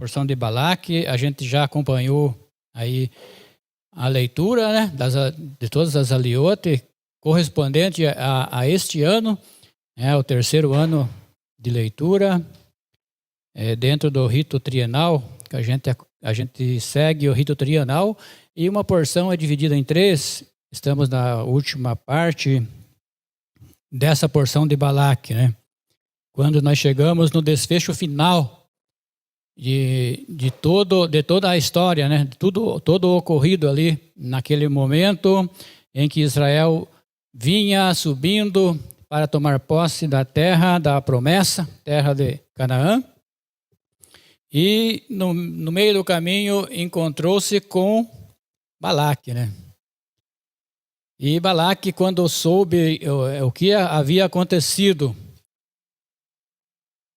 porção de Balaque, a gente já acompanhou aí a leitura, né, de todas as aliote correspondente a este ano, o terceiro ano de leitura, dentro do rito trienal, que a gente segue o rito trienal, e uma porção é dividida em 3. Estamos na última parte dessa porção de Balaque, né? Quando nós chegamos no desfecho final de toda a história, né? Todo o ocorrido ali, naquele momento em que Israel vinha subindo para tomar posse da terra da promessa, terra de Canaã, e no meio do caminho encontrou-se com Balaque, né? E Balaque, quando soube o que havia acontecido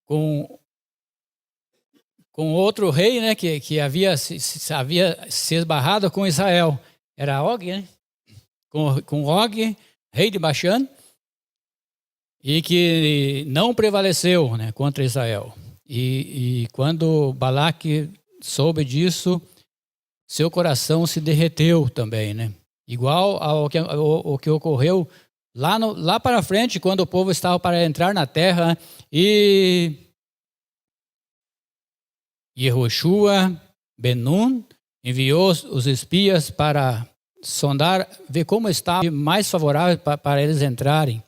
com outro rei, né, que havia se esbarrado com Israel, era Og, né? Com Og, rei de Baxã, e que não prevaleceu, né, contra Israel. E quando Balaque soube disso, seu coração se derreteu também, né? Igual ao que ocorreu lá para frente, quando o povo estava para entrar na terra, e Yehoshua ben Nun enviou os espias para sondar, ver como estava mais favorável para eles entrarem.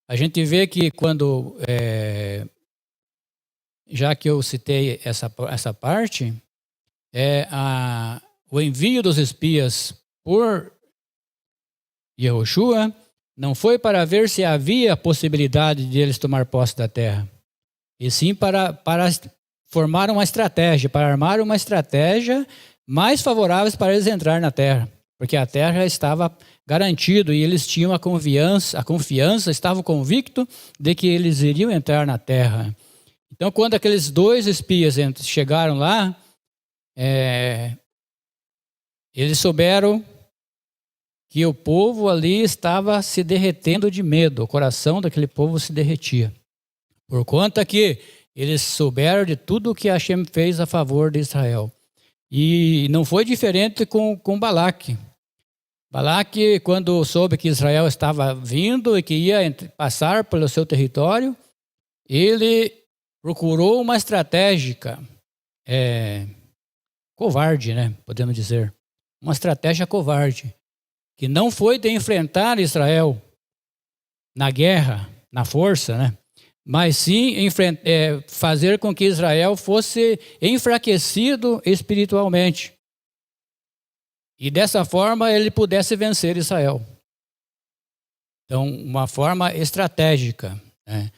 A gente vê que quando, já que eu citei essa parte, o envio dos espias por Yehoshua não foi para ver se havia possibilidade de eles tomar posse da terra, e sim para formar uma estratégia, para armar uma estratégia mais favorável para eles entrar na terra, porque a terra já estava garantida e eles tinham a confiança, estavam convictos de que eles iriam entrar na terra. Então, quando aqueles 2 espias chegaram lá, eles souberam que o povo ali estava se derretendo de medo, o coração daquele povo se derretia, por conta que eles souberam de tudo o que Hashem fez a favor de Israel. E não foi diferente com Balaque. Balaque, quando soube que Israel estava vindo e que ia passar pelo seu território, ele procurou uma estratégia covarde, né? Podemos dizer. Uma estratégia covarde, que não foi de enfrentar Israel na guerra, na força, né? Mas sim fazer com que Israel fosse enfraquecido espiritualmente. E dessa forma ele pudesse vencer Israel. Então, uma forma estratégica, né?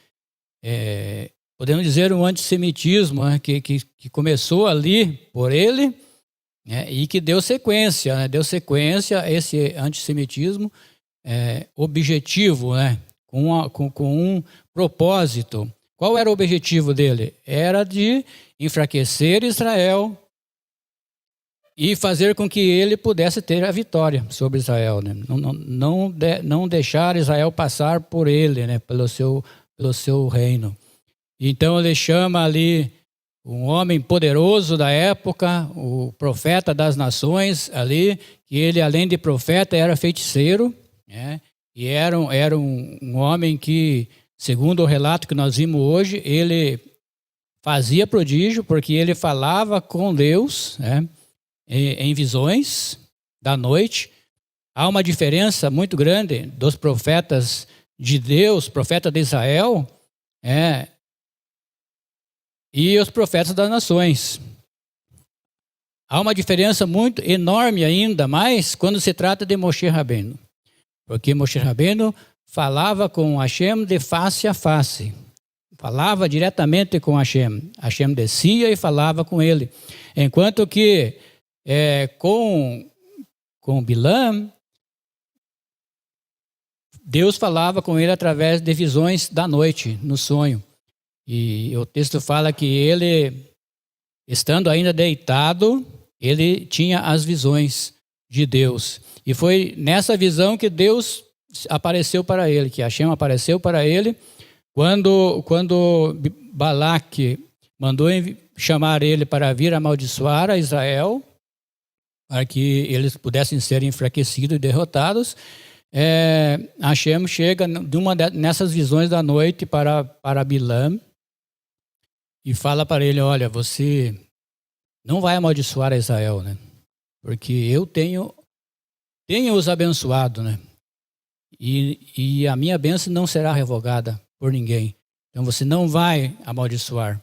Podemos dizer um antissemitismo, né? que começou ali por ele, né? E que deu sequência, né? Deu sequência a esse antissemitismo objetivo, né? Com um propósito. Qual era o objetivo dele? Era de enfraquecer Israel e fazer com que ele pudesse ter a vitória sobre Israel, né? Não deixar Israel passar por ele, né? Pelo seu reino. Então ele chama ali um homem poderoso da época, o profeta das nações ali, que ele, além de profeta, era feiticeiro, né? E era um homem que, segundo o relato que nós vimos hoje, ele fazia prodígio, porque ele falava com Deus, né, em visões da noite. Há uma diferença muito grande dos profetas de Deus, profeta de Israel, e os profetas das nações. Há uma diferença muito enorme ainda mais quando se trata de Moshe Rabbeinu. Porque Moshe Rabbeinu falava com Hashem de face a face. Falava diretamente com Hashem. Hashem descia e falava com ele. Enquanto que com Bilam, Deus falava com ele através de visões da noite, no sonho. E o texto fala que ele, estando ainda deitado, ele tinha as visões de Deus. E foi nessa visão que Deus apareceu para ele, que Hashem apareceu para ele, quando Balaque mandou chamar ele para vir amaldiçoar a Israel, para que eles pudessem ser enfraquecidos e derrotados. Hashem chega nessas visões da noite para Bilam e fala para ele: olha, você não vai amaldiçoar a Israel, né? Porque eu tenho os abençoado, né? E a minha bênção não será revogada por ninguém. Então você não vai amaldiçoar.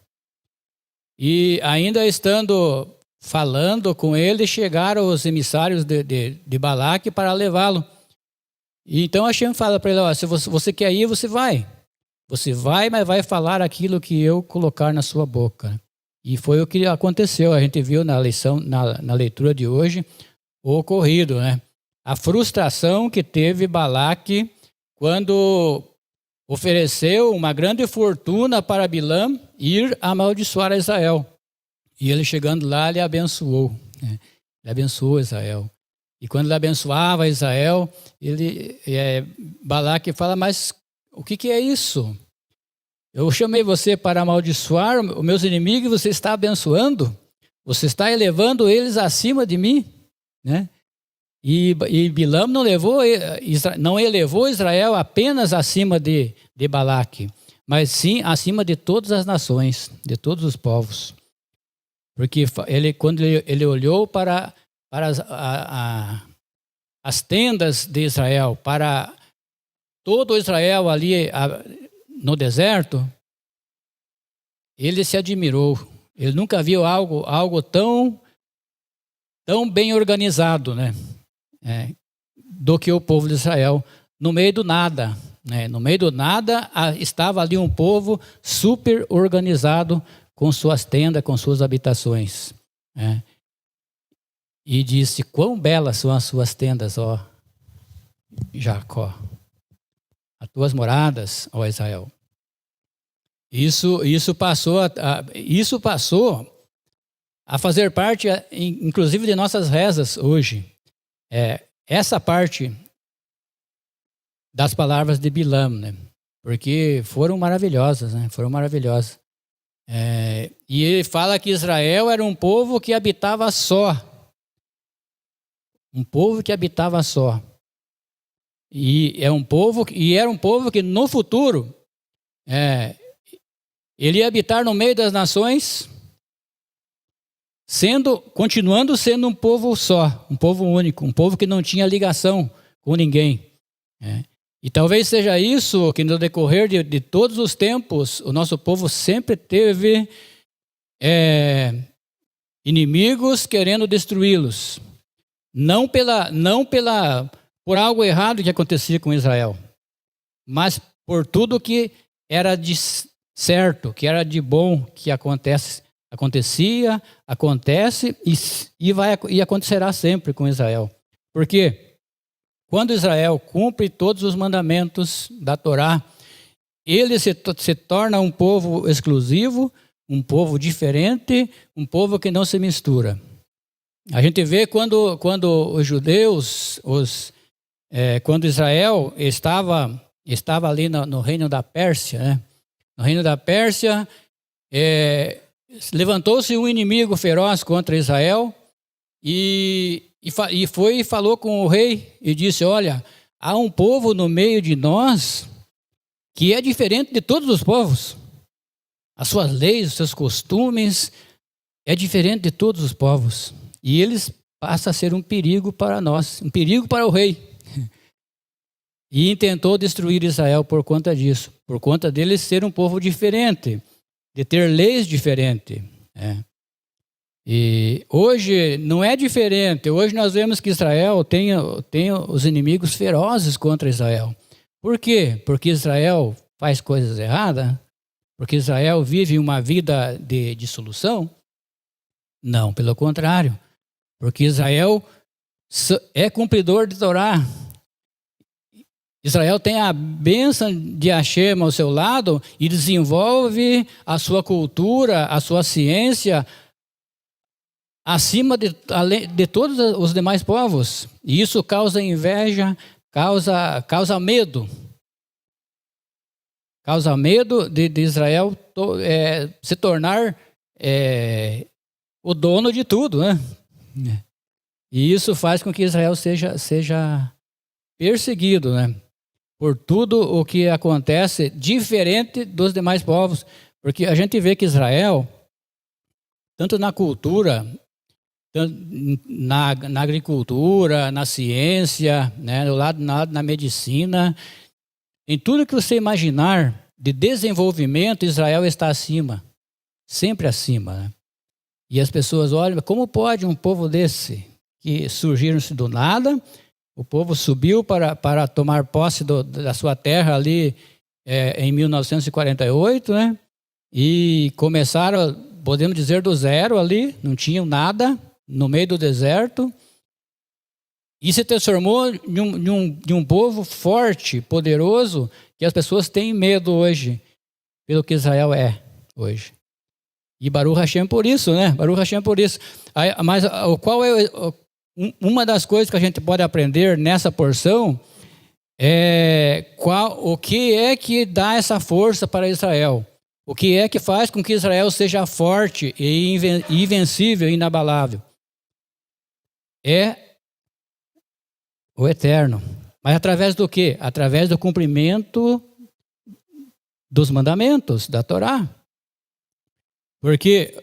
E ainda estando falando com ele, chegaram os emissários de Balaque para levá-lo. E então Hashem fala para ele: ó, se você quer ir, você vai. Você vai, mas vai falar aquilo que eu colocar na sua boca. E foi o que aconteceu. A gente viu na leitura de hoje o ocorrido, né? A frustração que teve Balaque quando ofereceu uma grande fortuna para Bilam ir amaldiçoar a Israel. E ele chegando lá, ele abençoou. Né? Ele abençoou Israel. E quando ele abençoava Israel, Balaque fala: mas o que é isso? Eu chamei você para amaldiçoar os meus inimigos e você está abençoando? Você está elevando eles acima de mim? Né? E Bilam não elevou Israel apenas acima de Balaque, mas sim acima de todas as nações, de todos os povos. Porque quando ele olhou para as tendas de Israel, para todo Israel ali no deserto, ele se admirou. Ele nunca viu algo tão bem organizado, né? Do que o povo de Israel, no meio do nada. Né? No meio do nada estava ali um povo super organizado, com suas tendas, com suas habitações. Né? E disse: quão belas são as suas tendas, ó Jacó, as tuas moradas, ó Israel. Isso passou a fazer parte, inclusive, de nossas rezas hoje. Essa parte das palavras de Bilam, né? Porque foram maravilhosas, né? Foram maravilhosas. E ele fala que Israel era um povo que habitava só. Um povo que habitava só. E era um povo que no futuro ele ia habitar no meio das nações, continuando sendo um povo só, um povo único, um povo que não tinha ligação com ninguém. E talvez seja isso que no decorrer de todos os tempos, o nosso povo sempre teve inimigos querendo destruí-los. Não por algo errado que acontecia com Israel, mas por tudo que era de certo, que era de bom, que acontece e acontecerá sempre com Israel. Porque quando Israel cumpre todos os mandamentos da Torá, ele se torna um povo exclusivo, um povo diferente, um povo que não se mistura. A gente vê quando os judeus, quando Israel estava ali no reino da Pérsia, né? No reino da Pérsia, levantou-se um inimigo feroz contra Israel e foi e falou com o rei e disse: olha, há um povo no meio de nós que é diferente de todos os povos. As suas leis, os seus costumes é diferente de todos os povos. E eles passam a ser um perigo para nós, um perigo para o rei. E intentou destruir Israel por conta disso, por conta deles ser um povo diferente, de ter leis diferentes. E hoje não é diferente. Hoje nós vemos que Israel tem os inimigos ferozes contra Israel. Por quê? Porque Israel faz coisas erradas? Porque Israel vive uma vida de dissolução? Não, pelo contrário. Porque Israel é cumpridor de Torá. Israel tem a bênção de Hashem ao seu lado e desenvolve a sua cultura, a sua ciência acima de todos os demais povos. E isso causa inveja, causa medo. causa medo de Israel se tornar o dono de tudo, né? E isso faz com que Israel seja perseguido, né? Por tudo o que acontece diferente dos demais povos. Porque a gente vê que Israel, tanto na cultura, tanto na agricultura, na ciência, né, na medicina, em tudo que você imaginar de desenvolvimento, Israel está acima, sempre acima, né? E as pessoas olham, como pode um povo desse, que surgiram-se do nada, o povo subiu para tomar posse da sua terra ali em 1948, né? E começaram, podemos dizer, do zero ali, não tinham nada, no meio do deserto, e se transformou em um povo forte, poderoso, que as pessoas têm medo hoje, pelo que Israel é hoje. E Baruch Hashem por isso, né? Baruch Hashem por isso. Mas qual é uma das coisas que a gente pode aprender nessa porção o que é que dá essa força para Israel? O que é que faz com que Israel seja forte e invencível e inabalável? É o Eterno. Mas através do quê? Através do cumprimento dos mandamentos, da Torá. Porque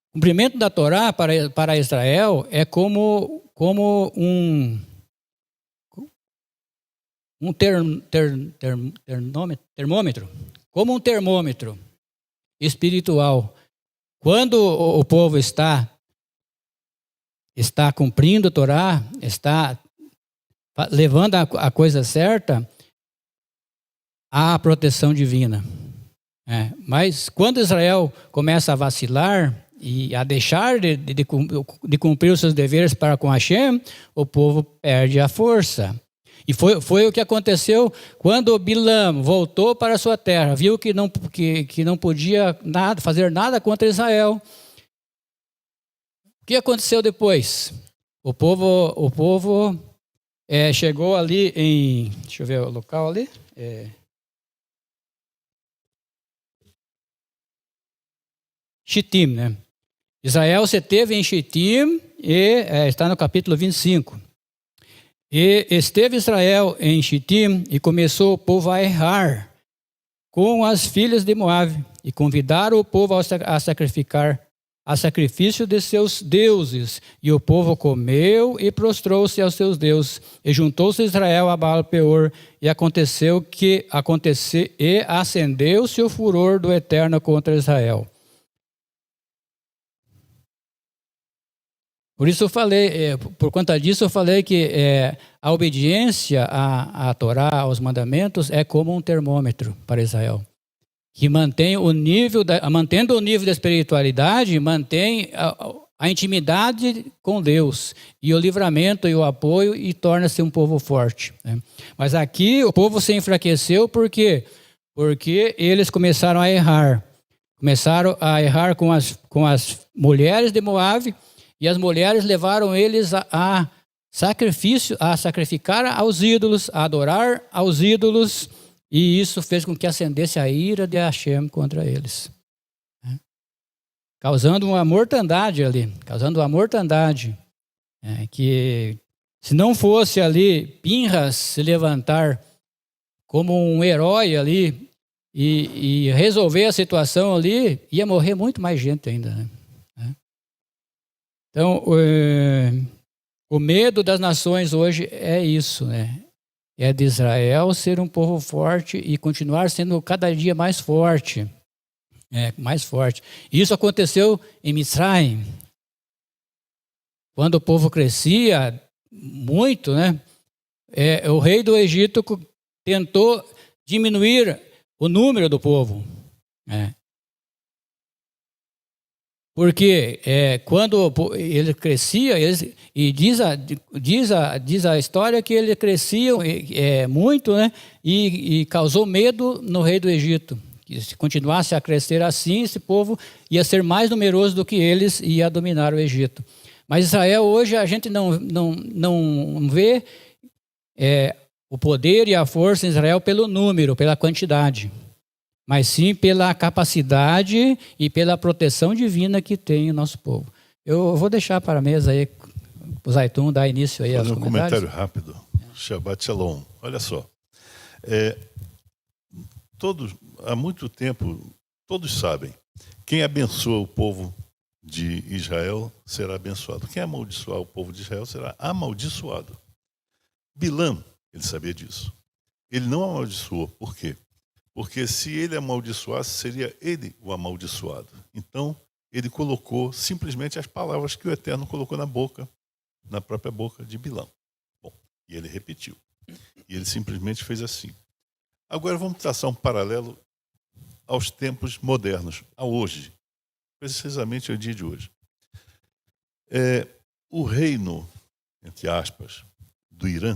o cumprimento da Torá para Israel é como um termômetro. Como um termômetro espiritual. Quando o povo está cumprindo a Torá, está levando a coisa certa, há a proteção divina. Mas quando Israel começa a vacilar e a deixar de cumprir os seus deveres para com Hashem, o povo perde a força. E foi o que aconteceu quando Bilam voltou para a sua terra, viu que não podia fazer nada contra Israel. O que aconteceu depois? O povo chegou ali em... Deixa eu ver o local ali. Shittim, né? Israel se teve em Shittim e está no capítulo 25. E esteve Israel em Shittim e começou o povo a errar com as filhas de Moabe e convidaram o povo a sacrificar a sacrifício de seus deuses. E o povo comeu e prostrou-se aos seus deuses. E juntou-se Israel a Baal-peor e acendeu-se o furor do Eterno contra Israel. Por isso eu falei, por conta disso eu falei que a obediência à Torá, aos mandamentos, é como um termômetro para Israel, que mantém mantendo o nível da espiritualidade, mantém a intimidade com Deus, e o livramento e o apoio, e torna-se um povo forte, né? Mas aqui o povo se enfraqueceu, por quê? Porque eles começaram a errar. Começaram a errar com as mulheres de Moabe, e as mulheres levaram eles a sacrificar aos ídolos, a adorar aos ídolos, e isso fez com que acendesse a ira de Hashem contra eles, né? Causando uma mortandade ali, que se não fosse ali Pinhas se levantar como um herói ali e resolver a situação ali, ia morrer muito mais gente ainda, né? Então, o medo das nações hoje é isso, né? É de Israel ser um povo forte e continuar sendo cada dia mais forte. Mais forte. Isso aconteceu em Mitzrayim. Quando o povo crescia muito, né? O rei do Egito tentou diminuir o número do povo, né? Porque quando ele crescia, e diz a história que ele crescia muito, né? E causou medo no rei do Egito. Que se continuasse a crescer assim, esse povo ia ser mais numeroso do que eles e ia dominar o Egito. Mas Israel hoje a gente não vê o poder e a força em Israel pelo número, pela quantidade. mas sim pela capacidade e pela proteção divina que tem o nosso povo. Eu vou deixar para a mesa aí, o Zaytun dar início aí aos comentários. Comentário rápido. Shabbat Shalom. Olha só. Há muito tempo, todos sabem, quem abençoa o povo de Israel será abençoado. Quem amaldiçoar o povo de Israel será amaldiçoado. Bilam, ele sabia disso. Ele não amaldiçoou. Por quê? Porque se ele amaldiçoasse, seria ele o amaldiçoado. Então, ele colocou simplesmente as palavras que o Eterno colocou na própria boca de Bilam. Bom, e ele repetiu. E ele simplesmente fez assim. Agora vamos traçar um paralelo aos tempos modernos, a hoje. Precisamente ao dia de hoje. O reino, entre aspas, do Irã,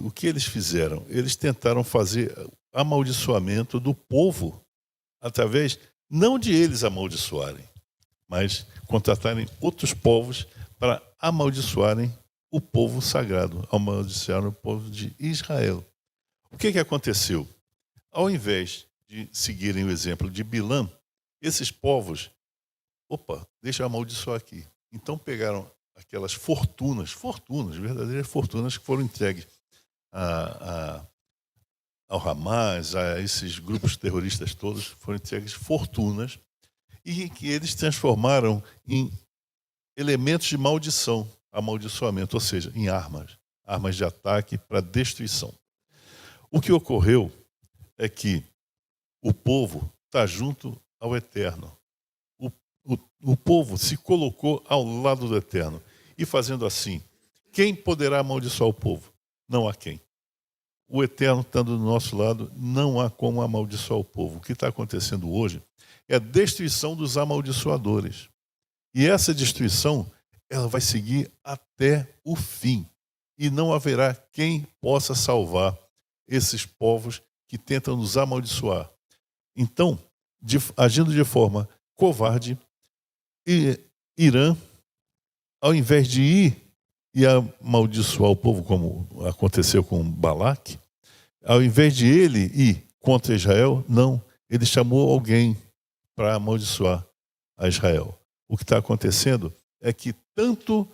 o que eles fizeram? Eles tentaram fazer amaldiçoamento do povo através, não de eles amaldiçoarem, mas contratarem outros povos para amaldiçoarem o povo sagrado, amaldiçoar o povo de Israel. O que aconteceu? Ao invés de seguirem o exemplo de Bilam, esses povos, deixa eu amaldiçoar aqui. Então pegaram aquelas fortunas, verdadeiras fortunas que foram entregues ao Hamas, a esses grupos terroristas todos, foram entregues fortunas e que eles transformaram em elementos de maldição, amaldiçoamento, ou seja, em armas de ataque para destruição. O que ocorreu é que o povo está junto ao Eterno. O povo se colocou ao lado do Eterno. E fazendo assim, quem poderá amaldiçoar o povo? Não há quem. O Eterno estando do nosso lado, não há como amaldiçoar o povo. O que está acontecendo hoje é a destruição dos amaldiçoadores. E essa destruição, ela vai seguir até o fim. E não haverá quem possa salvar esses povos que tentam nos amaldiçoar. Então, agindo de forma covarde, Irã, ao invés de ir e amaldiçoar o povo, como aconteceu com Balaque, ao invés de ele ir contra Israel, não, ele chamou alguém para amaldiçoar a Israel. O que está acontecendo é que tanto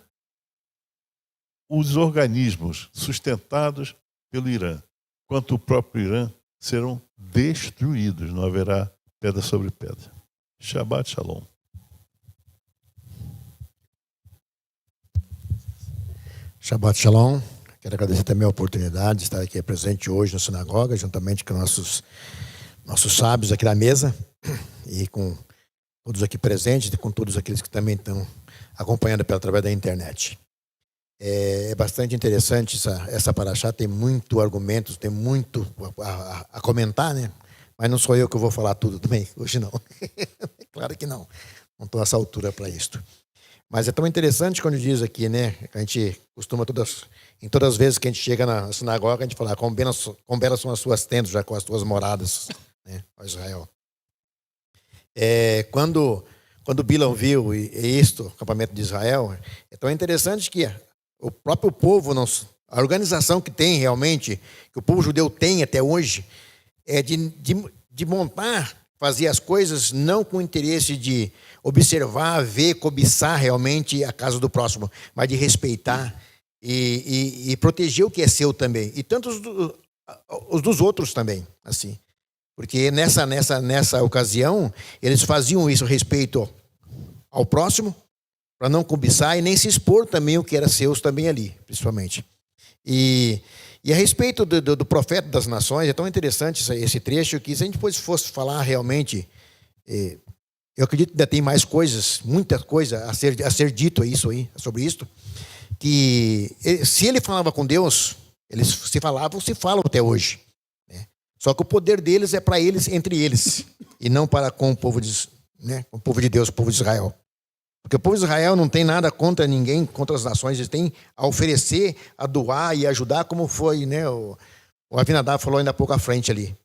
os organismos sustentados pelo Irã, quanto o próprio Irã, serão destruídos, não haverá pedra sobre pedra. Shabbat Shalom. Shabbat Shalom. Quero agradecer também a oportunidade de estar aqui presente hoje na sinagoga, juntamente com nossos sábios aqui na mesa e com todos aqui presentes e com todos aqueles que também estão acompanhando através da internet. É bastante interessante essa paraxá, tem muito argumentos, tem muito a comentar, né? Mas não sou eu que vou falar tudo também, hoje não. Claro que não. Não estou a essa altura para isto. Mas é tão interessante quando diz aqui, né? A gente costuma, em todas as vezes que a gente chega na sinagoga, a gente fala, quão belas são as suas tendas, já com as tuas moradas, né? Ó Israel. Quando Bilam viu isto, o acampamento de Israel, é tão interessante que o próprio povo, a organização que tem realmente, que o povo judeu tem até hoje, é de montar, fazer as coisas não com o interesse de observar, ver, cobiçar realmente a casa do próximo, mas de respeitar e proteger o que é seu também. E tanto os dos outros também, assim. Porque nessa ocasião, eles faziam isso a respeito ao próximo, para não cobiçar e nem se expor também o que era seus também ali, principalmente. E a respeito do profeta das nações, é tão interessante esse trecho que se a gente fosse falar realmente, eu acredito que ainda tem mais coisas, muita coisa a ser dito sobre isso, que se ele falava com Deus, eles se falam até hoje. Né? Só que o poder deles é para eles, entre eles, e não para com o povo com o povo de Deus, o povo de Israel. Porque o povo de Israel não tem nada contra ninguém, contra as nações, eles têm a oferecer, a doar e ajudar, como foi, né? O Avinadab falou ainda há pouco à frente ali.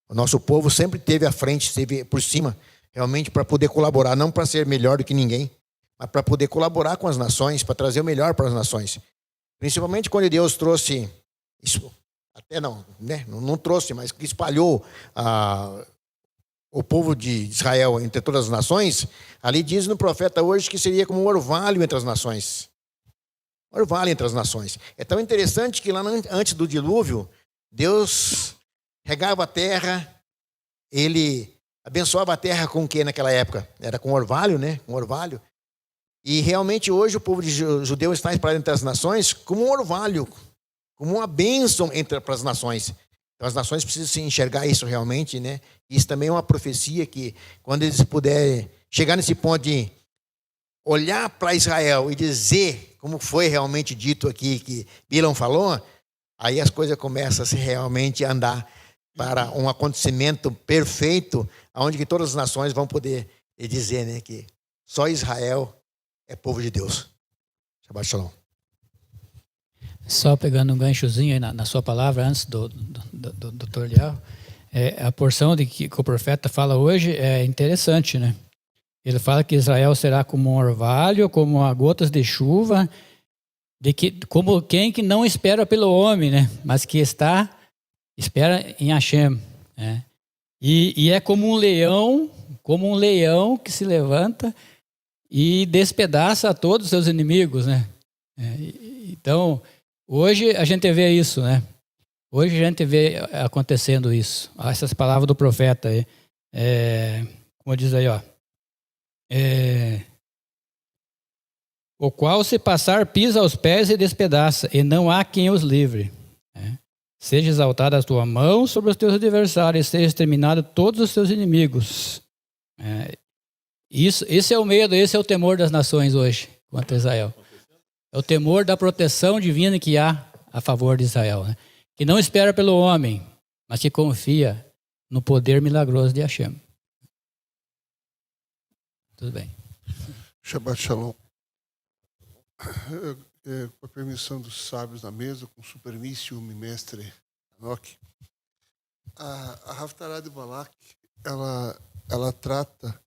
O nosso povo sempre teve à frente, esteve por cima, realmente para poder colaborar, não para ser melhor do que ninguém, mas para poder colaborar com as nações, para trazer o melhor para as nações. Principalmente quando Deus trouxe até não, né? Não trouxe, mas que espalhou o povo de Israel entre todas as nações, ali diz no profeta hoje que seria como um orvalho entre as nações. Orvalho entre as nações. É tão interessante que lá antes do dilúvio, Deus regava a terra, ele abençoava a terra com o que naquela época? Era com orvalho, né? Com orvalho. E realmente hoje o povo judeu está espalhado entre as nações como um orvalho, como uma bênção para as nações. Então as nações precisam se enxergar isso realmente, né? Isso também é uma profecia que quando eles puderem chegar nesse ponto de olhar para Israel e dizer como foi realmente dito aqui, que Bilam falou, aí as coisas começam a se realmente andar para um acontecimento perfeito, onde que todas as nações vão poder dizer, né, que só Israel é povo de Deus. Shabbat Shalom. Só pegando um ganchozinho aí na sua palavra, antes do Dr. Liel, a porção de que o profeta fala hoje é interessante, né? Ele fala que Israel será como um orvalho, como a gotas de chuva, como quem que não espera pelo homem, né? Mas que espera em Hashem, né? E é como um leão que se levanta e despedaça a todos os seus inimigos, né? Então, hoje a gente vê isso, né? Hoje a gente vê acontecendo isso. Essas palavras do profeta aí. Como diz aí, ó. O qual se passar pisa aos pés e despedaça, e não há quem os livre. Seja exaltada a tua mão sobre os teus adversários, seja exterminado todos os teus inimigos. Esse é o medo, esse é o temor das nações hoje contra Israel. É o temor da proteção divina que há a favor de Israel, né? Que não espera pelo homem, mas que confia no poder milagroso de Hashem. Tudo bem. Shabbat Shalom. Com a permissão dos sábios na mesa, com supermício, mestre Enoque, a Haftarah de Balak, ela trata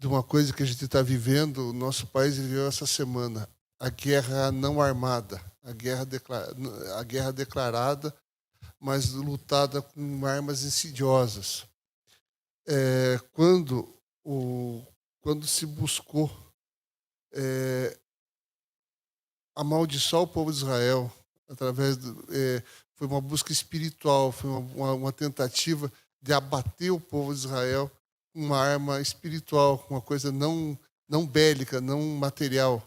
de uma coisa que a gente está vivendo, o nosso país viveu essa semana, a guerra não armada, a guerra declarada, mas lutada com armas insidiosas. Quando se buscou amaldiçoar o povo de Israel, foi uma busca espiritual, foi uma tentativa de abater o povo de Israel com uma arma espiritual, uma coisa não bélica, não material.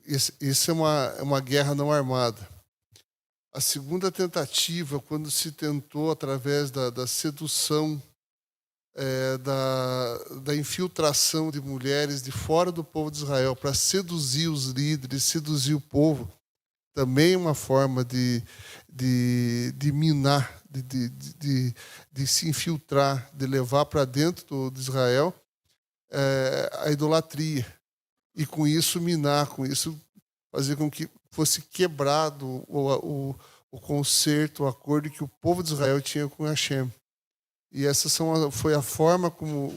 Isso é uma guerra não armada. A segunda tentativa, quando se tentou, através da sedução, da infiltração de mulheres de fora do povo de Israel para seduzir os líderes, seduzir o povo, também uma forma de minar, de se infiltrar, de levar para dentro de Israel a idolatria. E com isso minar, com isso fazer com que fosse quebrado o concerto, o acordo que o povo de Israel tinha com Hashem. E essa foi a forma como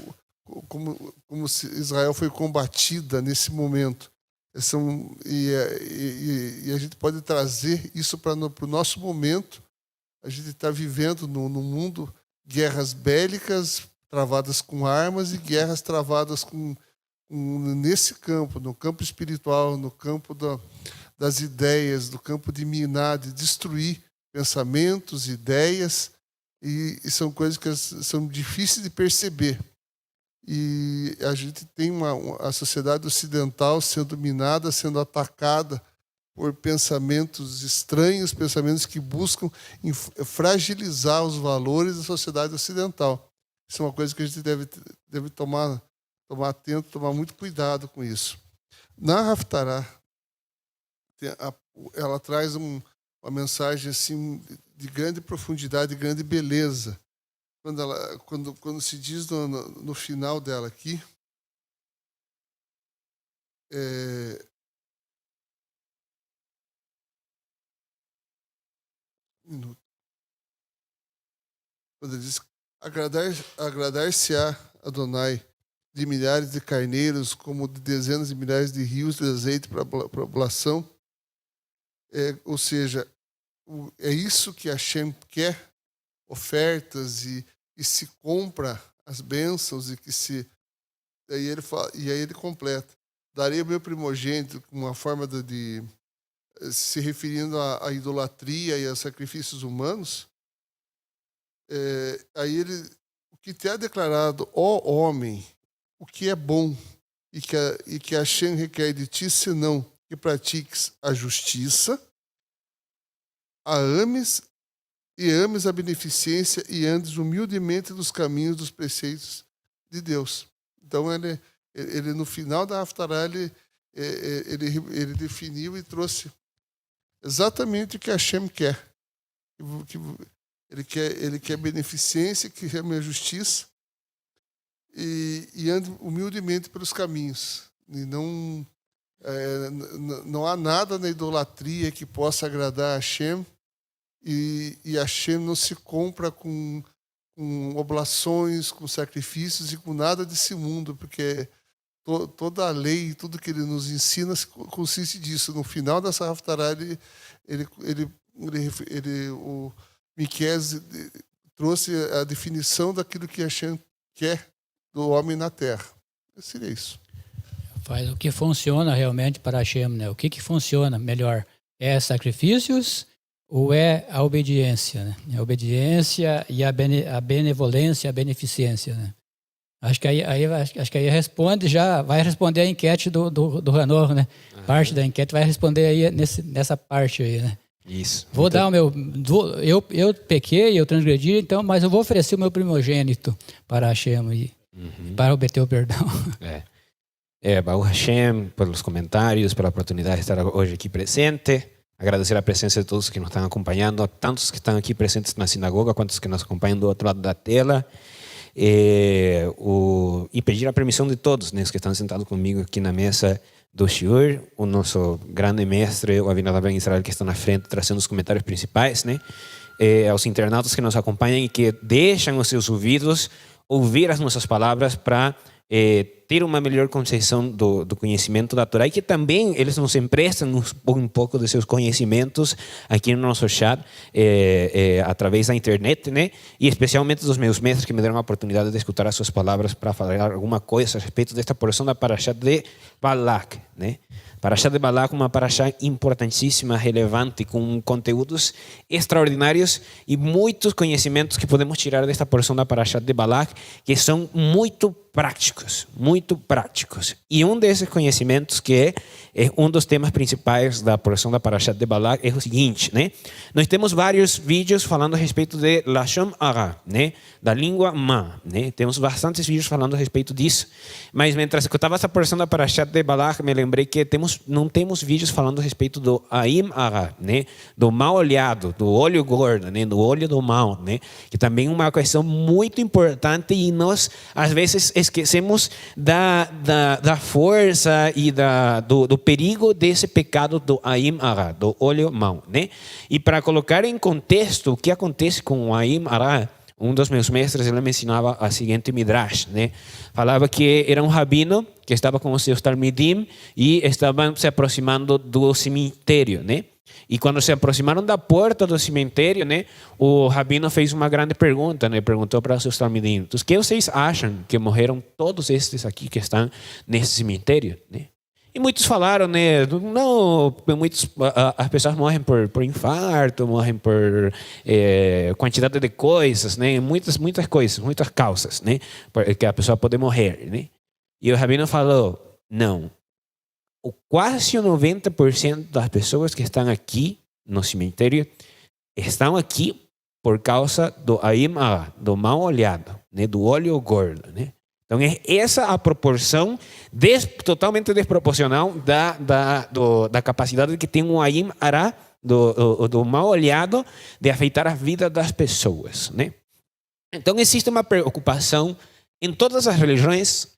Israel foi combatida nesse momento. E a gente pode trazer isso para o nosso momento. A gente está vivendo no mundo guerras bélicas travadas com armas e guerras travadas nesse campo, no campo espiritual, no campo das ideias, no campo de minar, de destruir pensamentos, ideias. E são coisas que são difíceis de perceber. E a gente tem a sociedade ocidental sendo minada, sendo atacada por pensamentos estranhos, pensamentos que buscam fragilizar os valores da sociedade ocidental. Isso é uma coisa que a gente deve tomar atento, tomar muito cuidado com isso. Na Haftarah, ela traz uma mensagem assim de grande profundidade, de grande beleza. Quando se diz no final dela aqui, quando ele diz agradar-se-á Adonai de milhares de carneiros, como de dezenas de milhares de rios de azeite para a oblação. Ou seja, é isso que Hashem quer, ofertas e se compra as bênçãos e que se... Aí ele fala, e aí ele completa. Darei o meu primogênito com uma forma de se referindo à idolatria e a sacrifícios humanos. Aí ele, o que te é declarado, ó homem, o que é bom e que Hashem requer de ti, senão que pratiques a justiça, ames a beneficência e andes humildemente nos caminhos dos preceitos de Deus. Então, ele no final da Haftarah, ele definiu e trouxe exatamente o que Hashem quer. Ele quer beneficência, que é a minha justiça, e ande humildemente pelos caminhos. E não há nada na idolatria que possa agradar a Hashem, e Hashem não se compra com oblações, com sacrifícios e com nada desse mundo, porque toda a lei, tudo que ele nos ensina consiste disso. No final dessa Haftarah, o Miqueias trouxe a definição daquilo que Hashem quer do homem na terra. Seria isso. Faz o que funciona realmente para Hashem, né? O que funciona melhor? É sacrifícios ou é a obediência, né? A obediência e a benevolência, a beneficência, né? Acho que aí responde, já vai responder a enquete do Hanover, né? Parte da enquete vai responder aí nessa parte aí, né? Isso. Vou dar o meu... Eu pequei, eu transgredi, então, mas eu vou oferecer o meu primogênito para Hashem e para obter o perdão. Baruch Hashem, pelos comentários, pela oportunidade de estar hoje aqui presente. Agradecer a presença de todos que nos estão acompanhando, tantos que estão aqui presentes na sinagoga, quantos que nos acompanham do outro lado da tela. E pedir a permissão de todos, né, que estão sentados comigo aqui na mesa do Shiur, o nosso grande mestre, o Avinadab Ben Israel, que está na frente, trazendo os comentários principais, né? Aos internautas que nos acompanham e que deixam os seus ouvidos ouvir as nossas palavras para ter uma melhor concepção do conhecimento da Torá, e que também eles nos emprestam um pouco de seus conhecimentos aqui no nosso chat, através da internet, né? E especialmente dos meus mestres que me deram a oportunidade de escutar as suas palavras para falar alguma coisa a respeito desta porção da Parashá de Balak, né? Parashá de Balak, uma parashá importantíssima, relevante, com conteúdos extraordinários e muitos conhecimentos que podemos tirar desta porção da Parashá de Balak, que são muito práticos, muito práticos. E um desses conhecimentos, que é um dos temas principais da porção da Parashá de Balak, é o seguinte, né? Nós temos vários vídeos falando a respeito de Lashon Hara, né? Da língua má, né? Temos bastantes vídeos falando a respeito disso. Mas mientras eu estava essa porção da Parashá de Balak, me lembrei que não temos vídeos falando a respeito do Aim Hara, né? Do mal olhado, do olho gordo, né? Do olho do mal, né? Que também é uma questão muito importante, e nós às vezes esquecemos da força e do perigo desse pecado do Aim Hara, do olho mau, né? E para colocar em contexto o que acontece com o Aim Hara, um dos meus mestres, ele me ensinava a seguinte midrash, né? Falava que era um rabino que estava com os seus talmidim e estavam se aproximando do cemitério, né? E quando se aproximaram da porta do cemitério, né, o rabino fez uma grande pergunta, né? Perguntou para os seus talmidim: o que vocês acham que morreram todos estes aqui que estão nesse cemitério, né? E muitos falaram, né? Não, as pessoas morrem por infarto, morrem por quantidade de coisas, né? Muitas coisas, muitas causas, né? Que a pessoa pode morrer, né? E o rabino falou: não. Quase o 90% das pessoas que estão aqui no cemitério estão aqui por causa do Aim Hara, do mal olhado, né? Do olho gordo, né? Então, é essa a proporção totalmente desproporcional da capacidade que tem o Aim Hara, do mal olhado, de afetar a vida das pessoas, né? Então, existe uma preocupação em todas as religiões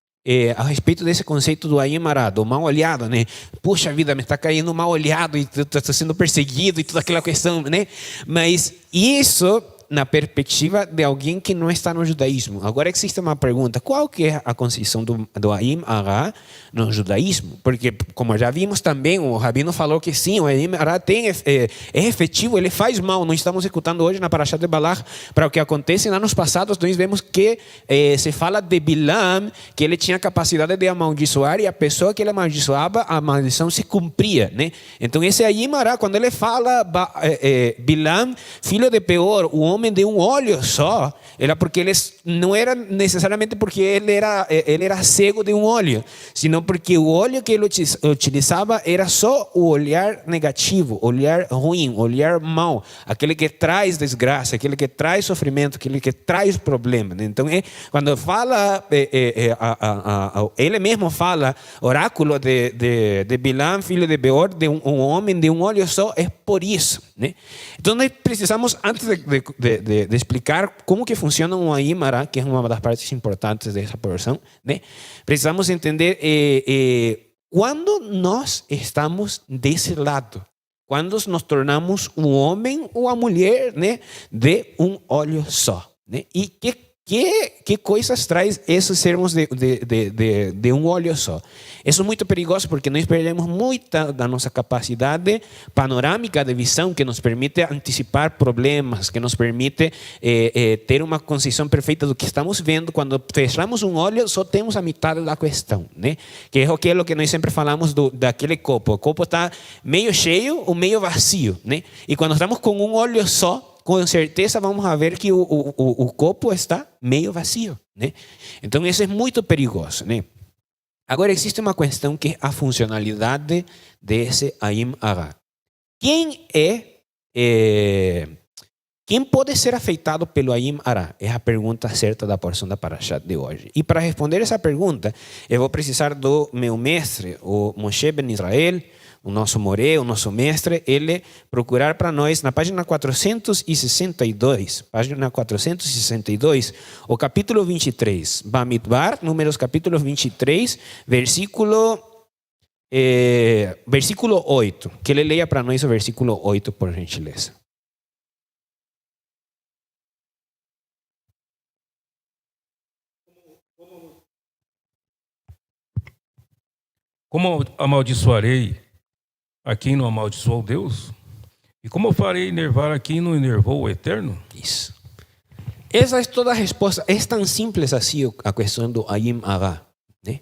a respeito desse conceito do Aim Hara, do mal olhado, né? Puxa vida, me está caindo mal olhado e estou sendo perseguido e toda aquela questão, né? Mas isso na perspectiva de alguém que não está no judaísmo. Agora existe uma pergunta: qual que é a concepção do Ayim Ará no judaísmo? Porque, como já vimos também, o Rabino falou que sim, o Ayim Ará é efetivo, ele faz mal. Nós estamos escutando hoje na Parashat de Balak para o que acontece em anos passados. Nós vemos que se fala de Bilam, que ele tinha a capacidade de amaldiçoar, e a pessoa que ele amaldiçoava, a maldição se cumpria, né? Então esse Ayim Ará, quando ele fala Bilam, filho de Peor, o homem de um olho só, era porque ele não era necessariamente porque ele era cego de um olho, senão porque o olho que ele utilizava era só o olhar negativo, olhar ruim, olhar mau, aquele que traz desgraça, aquele que traz sofrimento, aquele que traz problema. Então, quando fala, ele mesmo fala, oráculo de Bilam, filho de Beor, de um homem de um olho só, é por isso, né? Então, nós precisamos, antes de explicar como que funciona um Ayim Ará, que é uma das partes importantes dessa porção, né? Precisamos entender quando nós estamos desse lado, quando nos tornamos um homem ou a mulher, né, de um olho só, né? E que coisas traz esses sermos de um olho só? Isso é muito perigoso porque nós perdemos muita da nossa capacidade panorâmica de visão, que nos permite antecipar problemas, que nos permite ter uma concepção perfeita do que estamos vendo. Quando fechamos um olho, só temos a metade da questão, né? Que é o que nós sempre falamos daquele copo. O copo está meio cheio ou meio vazio, né? E quando estamos com um olho só, com certeza vamos a ver que o copo está meio vazio, né? Então isso é muito perigoso, né? Agora existe uma questão que é a funcionalidade desse Ayim Ará. Quem pode ser afetado pelo Ayim Ará? É a pergunta certa da porção da Parashat de hoje. E para responder essa pergunta, eu vou precisar do meu mestre, o Moshe Ben Israel, o nosso moré, o nosso mestre, ele procurar para nós na página 462, o capítulo 23, Bamidbar, Números capítulo 23, versículo 8. Que ele leia para nós o versículo 8, por gentileza. Como amaldiçoarei a quem não amaldiçoou Deus? E como farei enervar a quem não enervou o Eterno? Isso. Essa é toda a resposta. É tão simples assim a questão do Ayim Ará, né?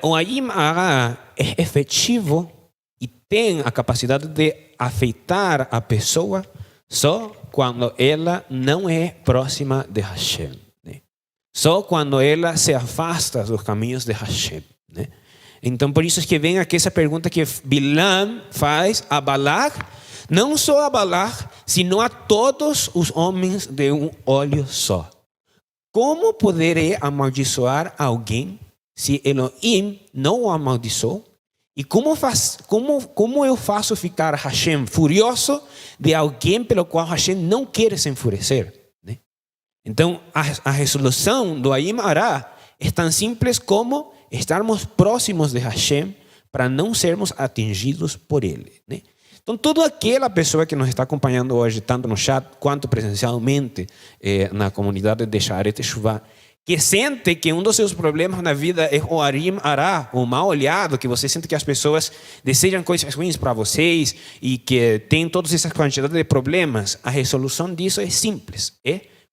O Ayim Ará é efetivo e tem a capacidade de afetar a pessoa só quando ela não é próxima de Hashem, né? Só quando ela se afasta dos caminhos de Hashem, né? Então, por isso é que vem aqui essa pergunta que Bilam faz a Balak, não só a Balak, sino a todos os homens de um olho só. Como poderei amaldiçoar alguém se Elohim não o amaldiçoou? E como eu faço ficar Hashem furioso de alguém pelo qual Hashem não quer se enfurecer, né? Então, a resolução do Ayim Ará é tão simples como estarmos próximos de Hashem para não sermos atingidos por Ele, né? Então, toda aquela pessoa que nos está acompanhando hoje, tanto no chat quanto presencialmente na comunidade de Sharet Teshuvah, que sente que um dos seus problemas na vida é o Ayim Ará, o mal olhado, que você sente que as pessoas desejam coisas ruins para vocês e que tem todas essas quantidades de problemas, a resolução disso é simples,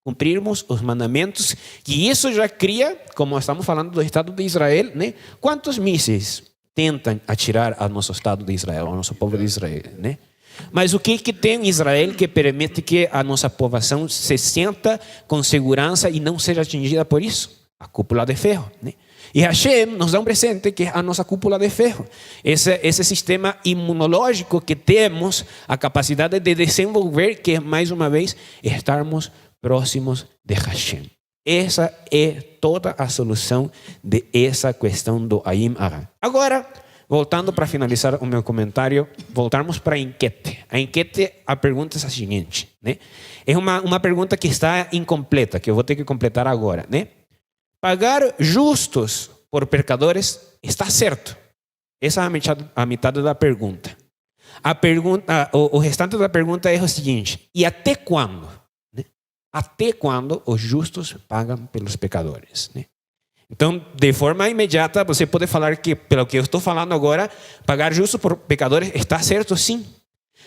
cumprirmos os mandamentos, que isso já cria, como estamos falando do Estado de Israel, né? Quantos mísseis tentam atirar ao nosso Estado de Israel, ao nosso povo de Israel, né? Mas o que tem em Israel que permite que a nossa população se sinta com segurança e não seja atingida por isso? A cúpula de ferro, né? E Hashem nos dá um presente que é a nossa cúpula de ferro. Esse sistema imunológico que temos a capacidade de desenvolver, que mais uma vez, estarmos próximos de Hashem. Essa é toda a solução de essa questão do Ayim Ará. Agora, voltando para finalizar o meu comentário, voltarmos para a enquete. A pergunta é a seguinte, né? É uma pergunta que está incompleta, que eu vou ter que completar agora, né? Pagar justos por pecadores está certo. Essa é a metade da pergunta. O restante da pergunta é o seguinte: e até quando? até quando os justos pagam pelos pecadores, né? Então, de forma imediata, você pode falar que, pelo que eu estou falando agora, pagar justo por pecadores está certo, sim.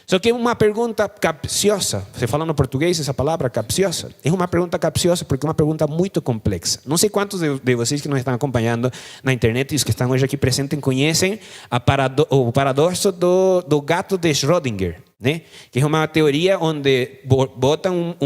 Só que é uma pergunta capciosa. Você fala no português essa palavra, capciosa? É uma pergunta capciosa porque é uma pergunta muito complexa. Não sei quantos de vocês que nos estão acompanhando na internet e os que estão hoje aqui presentes conhecem o paradoxo do gato de Schrödinger, né? Que é uma teoria onde botam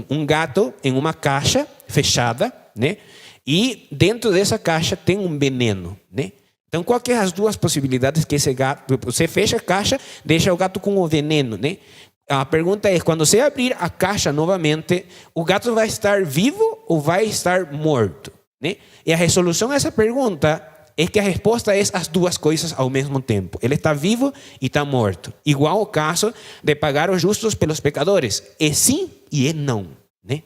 um gato em uma caixa fechada, né? E dentro dessa caixa tem um veneno, né? Então, qual que é as duas possibilidades que esse gato... Você fecha a caixa, deixa o gato com o veneno, né? A pergunta é, quando você abrir a caixa novamente, o gato vai estar vivo ou vai estar morto, né? E a resolução a essa pergunta é que a resposta é as duas coisas ao mesmo tempo. Ele está vivo e está morto. Igual ao caso de pagar os justos pelos pecadores. É sim e é não, né?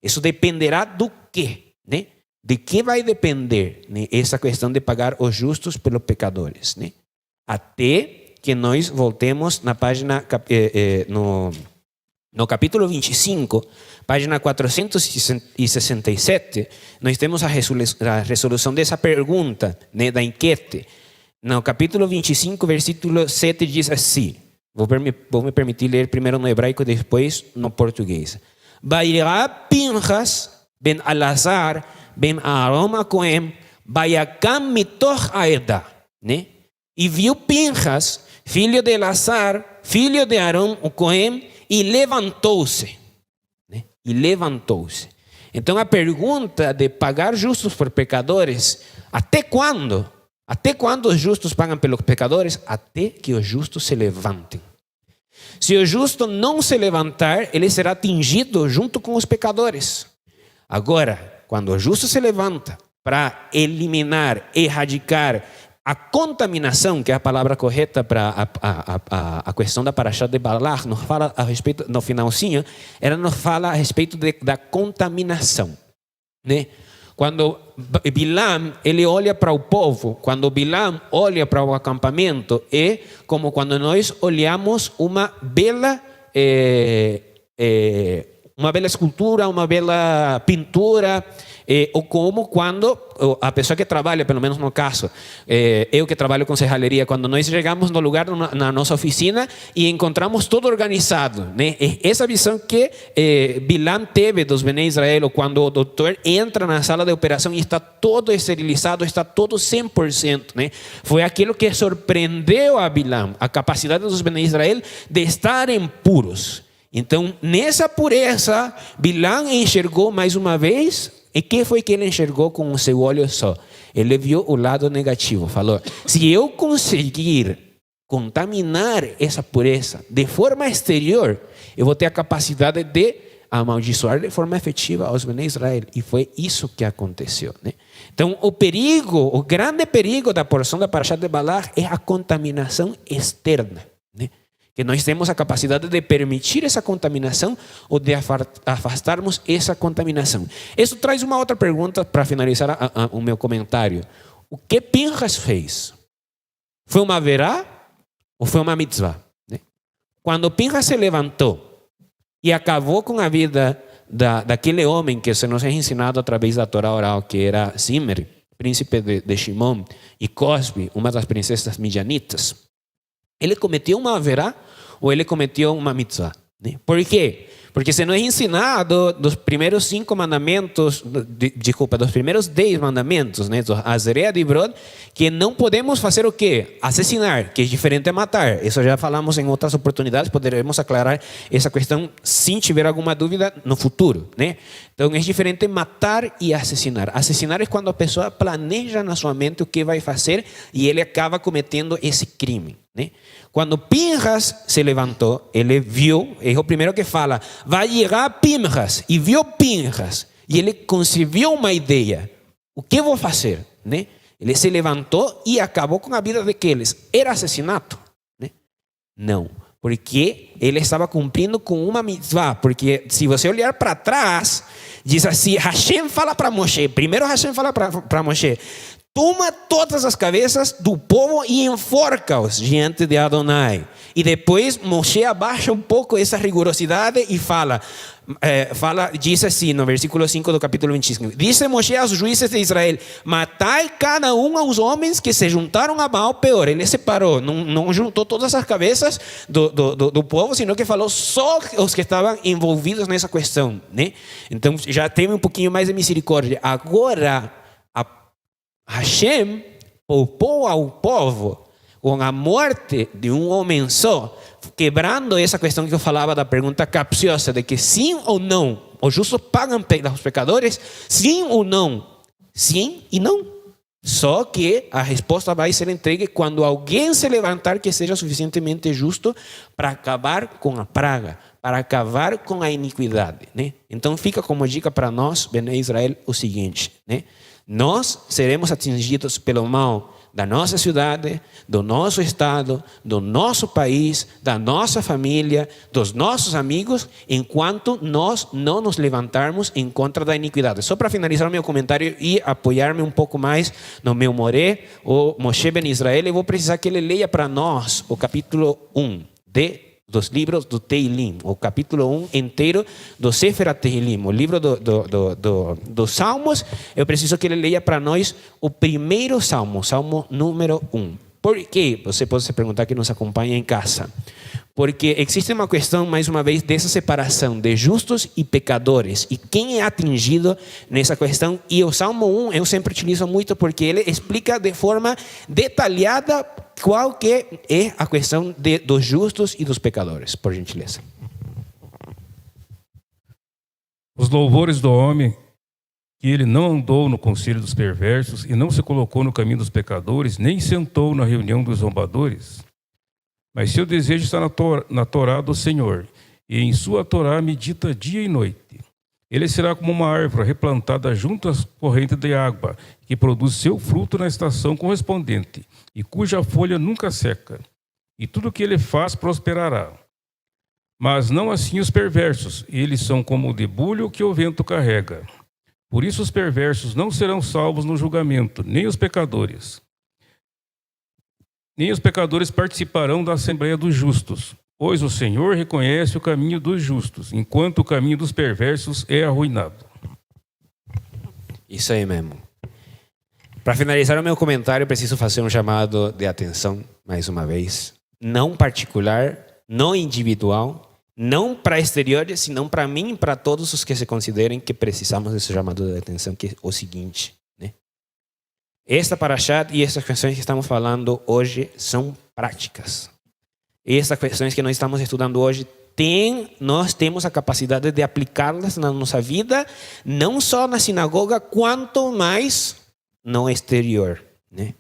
Isso dependerá do quê, né? De que vai depender, né, essa questão de pagar os justos pelos pecadores, né? Até que nós voltemos na página, no capítulo 25, página 467, nós temos a resolução dessa pergunta, né, da enquete. No capítulo 25, versículo 7 diz assim, vou me permitir ler primeiro no hebraico, depois no português. Vairá Pinchas ben Alazar ben Aaron Cohen, Bayakam mitoch aeda, né? E viu Pinchas, filho de Elazar, filho de Aaron o Cohen, e levantou-se, né? E levantou-se. Então a pergunta de pagar justos por pecadores, até quando? Até quando os justos pagam pelos pecadores? Até que os justos se levantem. Se o justo não se levantar, ele será atingido junto com os pecadores. Agora, quando o justo se levanta para eliminar, erradicar a contaminação, que é a palavra correta para a questão da Parashá de Balach, nos fala a respeito, no finalzinho, ela nos fala a respeito da contaminação, né? Quando Bilam, ele olha para o povo, quando Bilam olha para o acampamento, é como quando nós olhamos uma bela escultura, uma bela pintura, ou como quando a pessoa que trabalha, pelo menos no caso, eu que trabalho com serralheria, quando nós chegamos no lugar, na nossa oficina, e encontramos tudo organizado, né? Essa visão que Bilam teve dos Bnei Israel, quando o doutor entra na sala de operação e está todo esterilizado, está todo 100%, né? Foi aquilo que surpreendeu a Bilam, a capacidade dos Bnei Israel de estarem puros. Então, nessa pureza, Bilam enxergou mais uma vez. E que foi que ele enxergou com o seu olho só? Ele viu o lado negativo. Falou, se eu conseguir contaminar essa pureza de forma exterior, eu vou ter a capacidade de amaldiçoar de forma efetiva aos Bnei Israel. E foi isso que aconteceu, né? Então, o grande perigo da porção da Parashá de Balach é a contaminação externa, né? Que nós temos a capacidade de permitir essa contaminação ou de afastarmos essa contaminação. Isso traz uma outra pergunta para finalizar o meu comentário. O que Pinchas fez? Foi uma verá ou foi uma mitzvah, né? Quando Pinchas se levantou e acabou com a vida daquele homem que se nos é ensinado através da Torá oral, que era Zimri, príncipe de Shimon, e Cosbi, uma das princesas midianitas, ele cometeu uma verá ou ele cometeu uma mitzvah, né? Por quê? Porque se nos é ensinado dos primeiros 5 mandamentos, dos primeiros 10 mandamentos, né, Azeré de Brod, que não podemos fazer o quê? Assassinar, que é diferente de matar. Isso já falamos em outras oportunidades, poderemos aclarar essa questão se tiver alguma dúvida no futuro, né? Então é diferente matar e assassinar. Assassinar é quando a pessoa planeja na sua mente o que vai fazer e ele acaba cometendo esse crime, né? Quando Pinchas se levantou, ele viu, é o primeiro que fala, vai chegar Pinchas, e viu Pinchas, e ele concebeu uma ideia, o que vou fazer, né? Ele se levantou e acabou com a vida daqueles. Era assassinato, né? Não, porque ele estava cumprindo com uma mitzvah, porque se você olhar para trás, diz assim, Hashem fala para Moshe, primeiro Hashem fala para Moshe, toma todas as cabeças do povo e enforca-os diante de Adonai. E depois Moshe abaixa um pouco essa rigorosidade e diz assim no versículo 5 do capítulo 25: Disse Moshe aos juízes de Israel: matai cada um aos homens que se juntaram a Baal Peor. Ele separou, não juntou todas as cabeças do povo, sino que falou só os que estavam envolvidos nessa questão, né? Então já teve um pouquinho mais de misericórdia. Agora Hashem poupou ao povo com a morte de um homem só, quebrando essa questão que eu falava da pergunta capciosa, de que sim ou não, os justos pagam pelos pecadores, sim ou não? Sim e não. Só que a resposta vai ser entregue quando alguém se levantar que seja suficientemente justo para acabar com a praga, para acabar com a iniquidade, né? Então fica como dica para nós, Bnei Israel, o seguinte, né? Nós seremos atingidos pelo mal da nossa cidade, do nosso estado, do nosso país, da nossa família, dos nossos amigos, enquanto nós não nos levantarmos em contra da iniquidade. Só para finalizar o meu comentário e apoiar-me um pouco mais no meu moré, o Moshe Ben Israel, eu vou precisar que ele leia para nós o capítulo 1 dos livros do Teilim, o capítulo 1 inteiro do Sefer Teilim, o livro dos Salmos. Eu preciso que ele leia para nós o primeiro Salmo, Salmo número 1. Por quê? Você pode se perguntar que nos acompanha em casa. Porque existe uma questão, mais uma vez, dessa separação de justos e pecadores. E quem é atingido nessa questão? E o Salmo 1 eu sempre utilizo muito porque ele explica de forma detalhada qual que é a questão dos justos e dos pecadores. Por gentileza. Os louvores do homem, que ele não andou no conselho dos perversos e não se colocou no caminho dos pecadores, nem sentou na reunião dos zombadores. Mas seu desejo está na Torá do Senhor, e em sua Torá medita dia e noite. Ele será como uma árvore replantada junto às correntes de água, que produz seu fruto na estação correspondente, e cuja folha nunca seca. E tudo o que ele faz prosperará. Mas não assim os perversos, eles são como o debulho que o vento carrega. Por isso os perversos não serão salvos no julgamento, nem os pecadores. Nem os pecadores participarão da Assembleia dos Justos, pois o Senhor reconhece o caminho dos justos, enquanto o caminho dos perversos é arruinado. Isso aí mesmo. Para finalizar o meu comentário, eu preciso fazer um chamado de atenção, mais uma vez. Não particular, não individual, não para exteriores, senão para mim e para todos os que se considerem que precisamos desse chamado de atenção, que é o seguinte, né? Esta paraxá e essas questões que estamos falando hoje são práticas. Essas questões que nós estamos estudando hoje, nós temos a capacidade de aplicá-las na nossa vida, não só na sinagoga, quanto mais no exterior, né?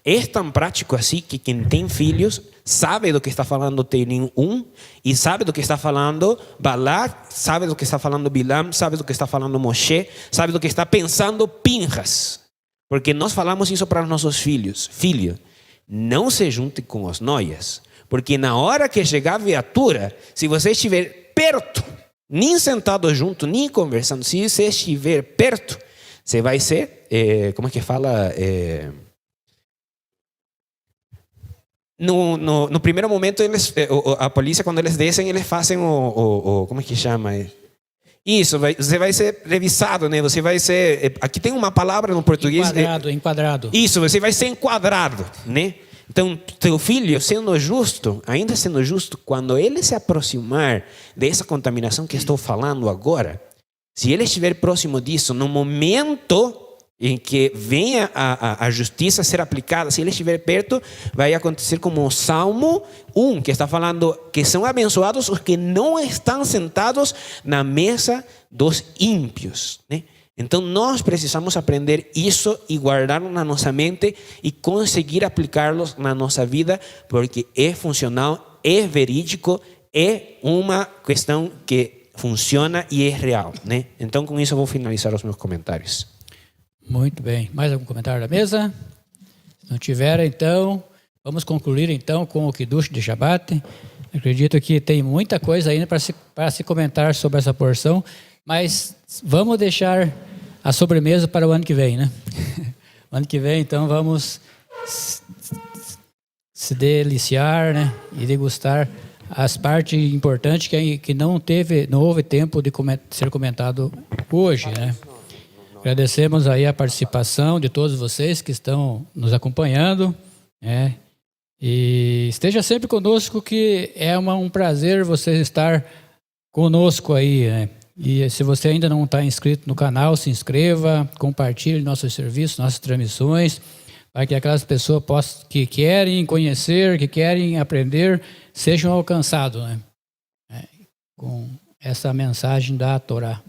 É tão prático assim que quem tem filhos sabe do que está falando Teilim 1 e sabe do que está falando Balak, sabe do que está falando Bilam, sabe do que está falando Moshe, sabe do que está pensando Pinhas. Porque nós falamos isso para os nossos filhos. Filho, não se junte com os noias, porque na hora que chegar a viatura, se você estiver perto, nem sentado junto, nem conversando, se você estiver perto, você vai ser, como é que fala? No primeiro momento, a polícia, quando eles descem, eles fazem como é que chama? Isso, você vai ser revisado, né? Você vai ser, aqui tem uma palavra no português. Enquadrado. Isso, você vai ser enquadrado, né? Então, teu filho, sendo justo, ainda sendo justo, quando ele se aproximar dessa contaminação que estou falando agora, se ele estiver próximo disso, no momento em que venha a justiça ser aplicada, se ele estiver perto, vai acontecer como o Salmo 1, que está falando que são abençoados os que não estão sentados na mesa dos ímpios, né? Então nós precisamos aprender isso e guardá-lo na nossa mente e conseguir aplicá-los na nossa vida, porque é funcional, é verídico, é uma questão que funciona e é real, né? Então com isso eu vou finalizar os meus comentários. Muito bem. Mais algum comentário da mesa? Se não tiver, então, vamos concluir então com o Kiddush de Shabbat. Acredito que tem muita coisa ainda para se comentar sobre essa porção, mas vamos deixar a sobremesa para o ano que vem, né? Ano que vem, então, vamos se deliciar, né? E degustar as partes importantes que não houve tempo de ser comentado hoje, né? Agradecemos aí a participação de todos vocês que estão nos acompanhando, né? E esteja sempre conosco, que é um prazer você estar conosco aí, né? E se você ainda não está inscrito no canal, se inscreva, compartilhe nossos serviços, nossas transmissões, para que aquelas pessoas que querem conhecer, que querem aprender, sejam alcançados, né? Com essa mensagem da Torá.